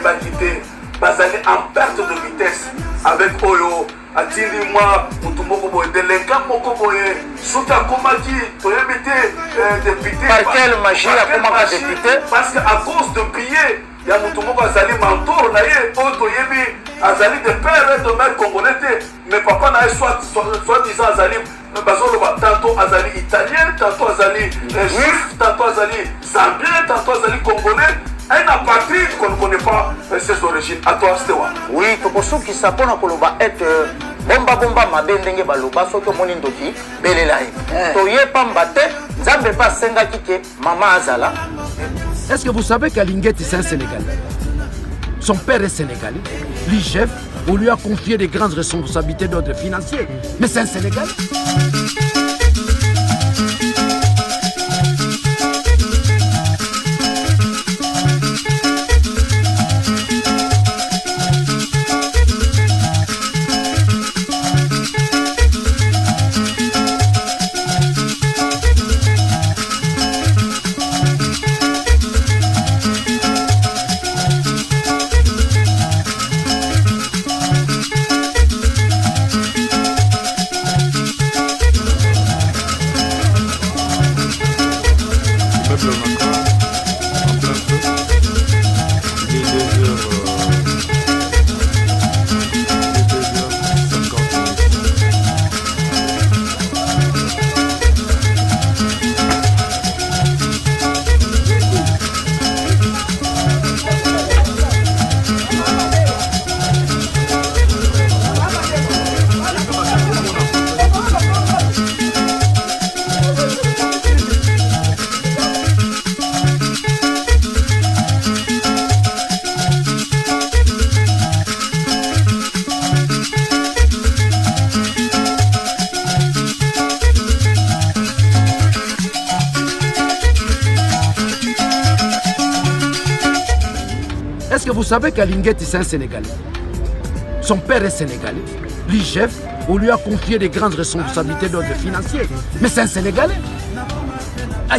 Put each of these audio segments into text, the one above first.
bakité bazali en perte de vitesse avec Oyo atili moi mutu moko boye délinquant moko boye soki akomaki toyebi te député par quelle magie akomaka député parce que à cause de billets ya mutu moko azali mentor na ye oyo toyebi azali de père et de mère congolais te mais papa na ye soit-disant azali bazoloba tantôt azali italien tantôt azali juif tantôt azali zambien tantôt azali congolais. Un apatrie qu'on ne connaît pas ses origines. À toi, Stewa. Oui, Tokosuki Sapona Koloba est bomba bomba mabendenge baloba soto monindoki belelai. Toye pambate, zambe pas senga kike mama azala. Est-ce que vous savez qu'Alinguetti c'est un Sénégalais? Son père est sénégalais. L'IGF, on lui a confié des grandes responsabilités d'ordre financier. Mais c'est un Sénégalais. Est-ce que vous savez qu'Alinguetti c'est un Sénégalais? Son père est sénégalais. L'IGF, on lui a confié des grandes responsabilités d'ordre financier. Mais c'est un Sénégalais.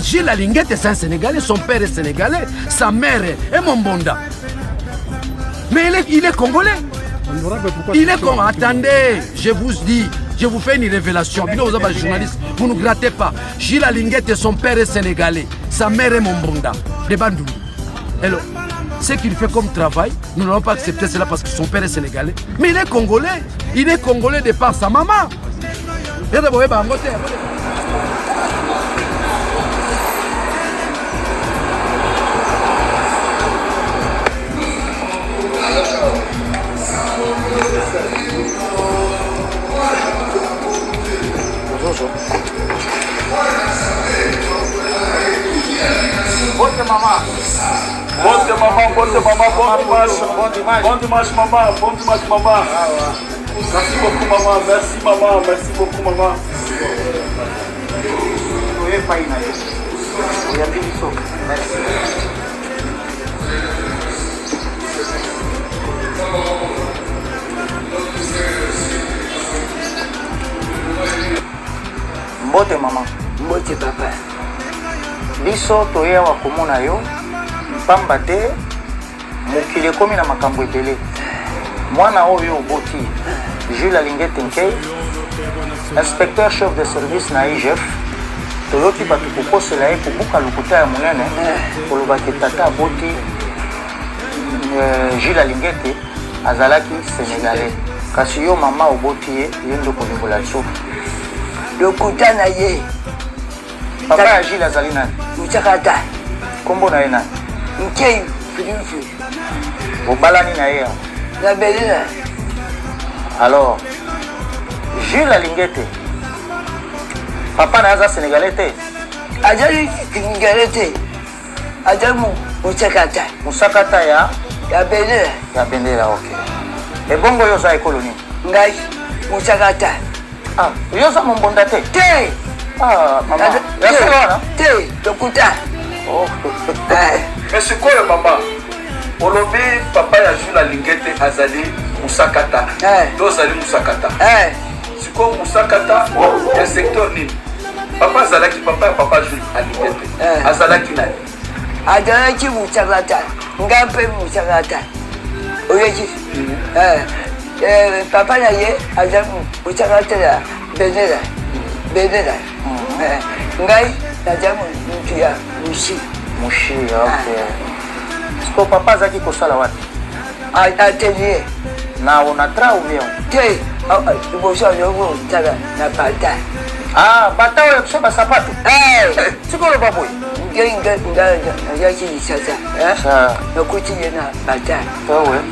Gilles Alinguetti c'est un Sénégalais, son père est sénégalais, sa mère est Mombonda. Mais il est congolais. Il est congolais. Attendez, je vous dis, je vous fais une révélation. Vous êtes journaliste, vous ne grattez pas. Gilles Alinguetti, son père est sénégalais, sa mère est Mombonda. De Bandou. Hello. Ce qu'il fait comme travail, nous n'allons pas accepter cela parce que son père est sénégalais. Mais il est congolais. Il est congolais de par sa maman. Bonne maman. Bonne maman, bon dimanche maman, bon dimanche maman. Merci beaucoup maman, merci beaucoup maman. Merci. Mbote maman. Mbote papa. Biso toye wa komona yo. Pamba te mokili ekomi na makambo ebele. Mwana oyo oboti Jules Alinguetti Nkei, inspecteur chef de service na IGF, toyoki bato kokosela ye kobuka lokuta ya monene kolobaki tata aboti Jules Alinguetti azalaki sénégalais. Kasi yo mama oboti ye yendo kolingola biso lokuta na ye. Papa ya Jules azali nani? Muchakata. Kombo na ye nani? Nkei Philippe. Obalani na ye. La belle. Alors, Jules Alinguetti, papa na sénégalais te. Ajali sénégalais te. Ajali Muchakata. Musakata ya belle. Ya bendela, ok. Et bongo yo za colonie. Ngai Muchakata. Ah, yo za Mombonda te. Te. Ah, maman. Ya sera te. Lokuta. Oh. Mais c'est quoi le maman? Olobi papa ya Jules Alinguetti azali Musakata. Dozali Musakata. C'est quoi Musakata? Le secteur nini? Papa azalaki papa Jules Alinguetti. Azalaki nani? Azalaki Muchakata. Ngampe Muchakata. oyeji papa na ye aza mosakata ya benela ngai naza mutu ya mushi ok. Siko papa azaki kosala wapi? atelier Na onatra ou bien? te liboso azoko tala na bata Bata oyo kusoba sapato? Siko lo baboy? ngayaki lisasa nakuti ye na bata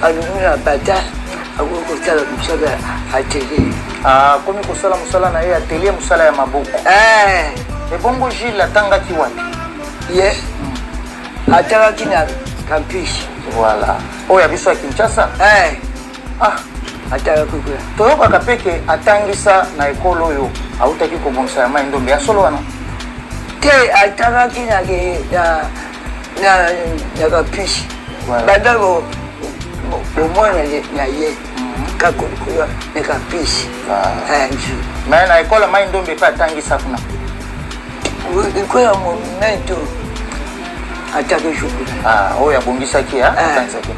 alungu na bata akoki kosala mosala atelier komi kosala mosala na ye atelier mosala ya maboko. Ebongo Gilles atangaki wapi? ye atangaki na campus. Voilà. Oyo ya biso ya Kinshasa? atangaki kuna toyokaka peke atangisa na ekolo oyo autaki kobongisa ya mai ndombe ya solo wana te atangaki na campus. banda bomona na ye kakolikola na campus. me na ekolo mai ndombe mpe atangisa kuna ikola momento ataki shukula oyo abongisaki atangisaki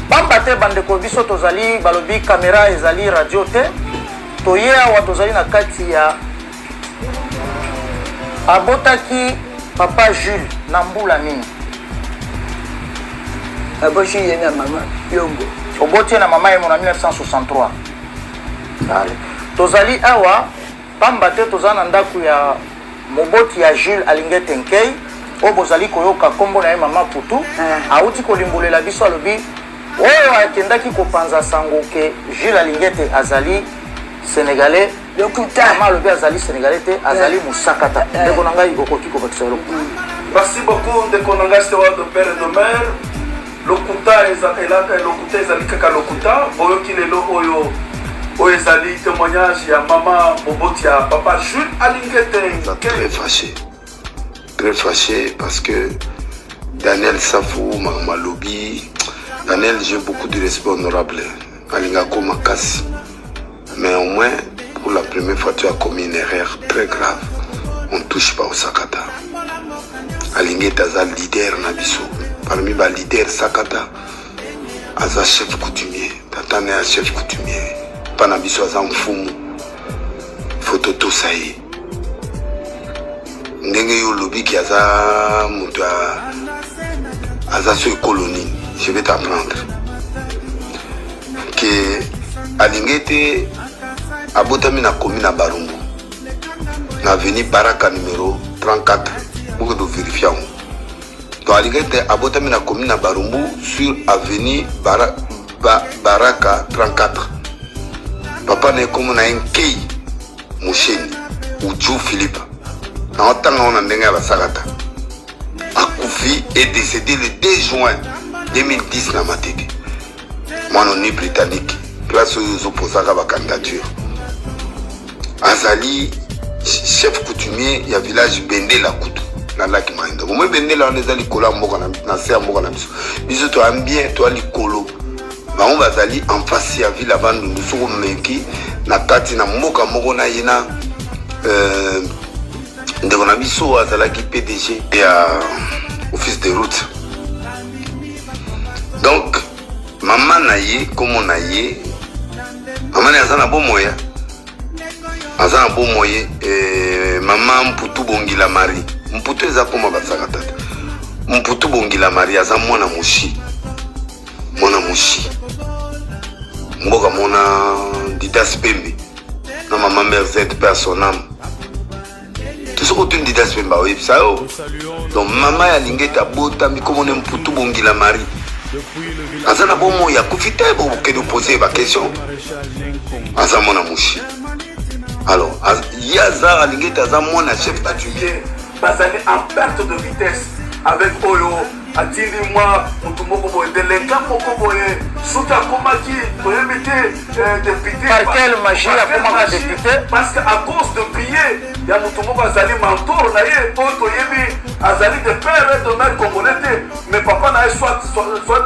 pamba te bandeko biso tozali balobi kamera ezali radio te toye awa tozali na kati ya abotaki papa Jules na mbula nini? abosi ye na mama yombo oboti na mama yemo na 1963. tozali awa pamba te toza na ndako ya moboti ya Jules Alingete Nkei oyo bozali koyoka kombo na ye mama Putu auti kolimbolela biso alobi oyo akendaki kopanza sango ke Jules Alingete azali sénégalais mama alobi azali sénégalais te azali mosakata ndeko na ngai okoki kobakisa eloko. Merci beaucoup ndeko na ngai de père et de mère. Lokuta ezali kaka lokuta boyoki lelo oyo ezali témoignage ya mama moboti ya papa Jules Alingete. Très fâché parce que Daniel Safou Malobi, Daniel, j'ai beaucoup de respect honorable. Alingako Makasi. Mais au moins, pour la première fois, tu as commis une erreur très grave. On ne touche pas au Sakata. Alingete Aza leader Nabiso. Parmi les leaders Sakata, Aza chef coutumier. Tatane a chef coutumier. Panabiso Aza Mfumu. Photo tout ça y est. Ndenge yo lobi ki aza mutu aza sur colonie. Je vais t'apprendre que Alingete abotami na commune Barumbu na avenue Baraka numéro 34 pour que tu vérifies. Donc Alingete abotami na commune Barumbu sur avenue Baraka 34. Papa ne comme na Nkei Moucheni ou Djou Philippe. Na otanga on ndenge ba sakata. Akufi est décédé le 2 juin 2010 na Matete. Moi non ni britannique. Place où ils opposent à la candidature. Azali chef coutumier il y a village Bende la Kutu na Laki Mainda. Moi Bende la on ezali kola mboka na se mboka na biso. Biso to ambien to ali kolo. Ba on bazali en face ya ville abandu nous meki na kati na mboka moko na yena ndeko na biso azalaki PDG ya office de route. Donc maman naye comme on aye maman azana bomoya azana bomoye maman Mputu Bongila Marie Mputu eza koma basakata Mputu Bongila Marie aza mwana mushi mboka mona Didas Pembe na maman Merzette personnam tout ce que tu dis Didas Pembe oui ça donc maman ya Lingete abota mi comme on Mputu Bongila Marie azana bomo ya kufite bo ke nous poser ba question aza mona mushi alors yaza Alingete aza mona chef coutumier bazali en perte de vitesse avec oyo atindi moi mutumoko boye délinquant moko boye suta komaki toyebite député par quelle magie a komaka député parce que à cause de billets ya mutumoko azali mentor na ye oyo toyebi azali de père et de mère congolais mais papa na soit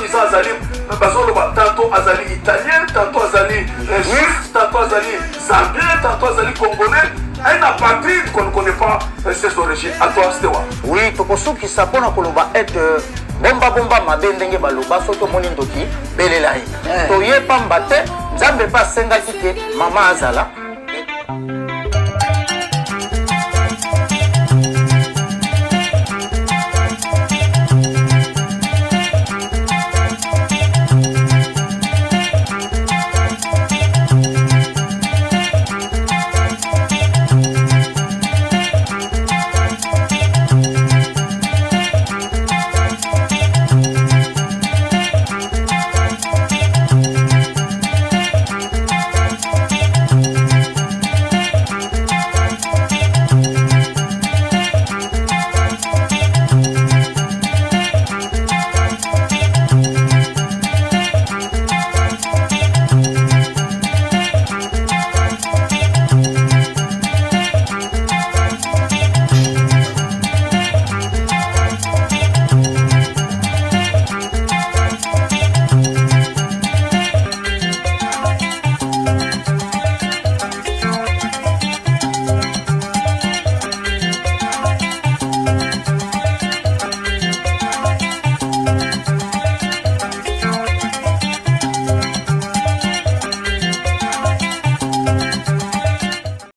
disant azali bazoloba tantôt azali italien tantôt azali juif tantôt azali zambien tantôt azali congolais. Un apatride qu'on ne connaît pas ses origines. À toi, Stéwa. Oui, Tokosuki Sapona Koloba est bomba mabe ndenge baloba soki omoni ndoki belela ye toye pamba te nzambe mpe asengaki ke mama azala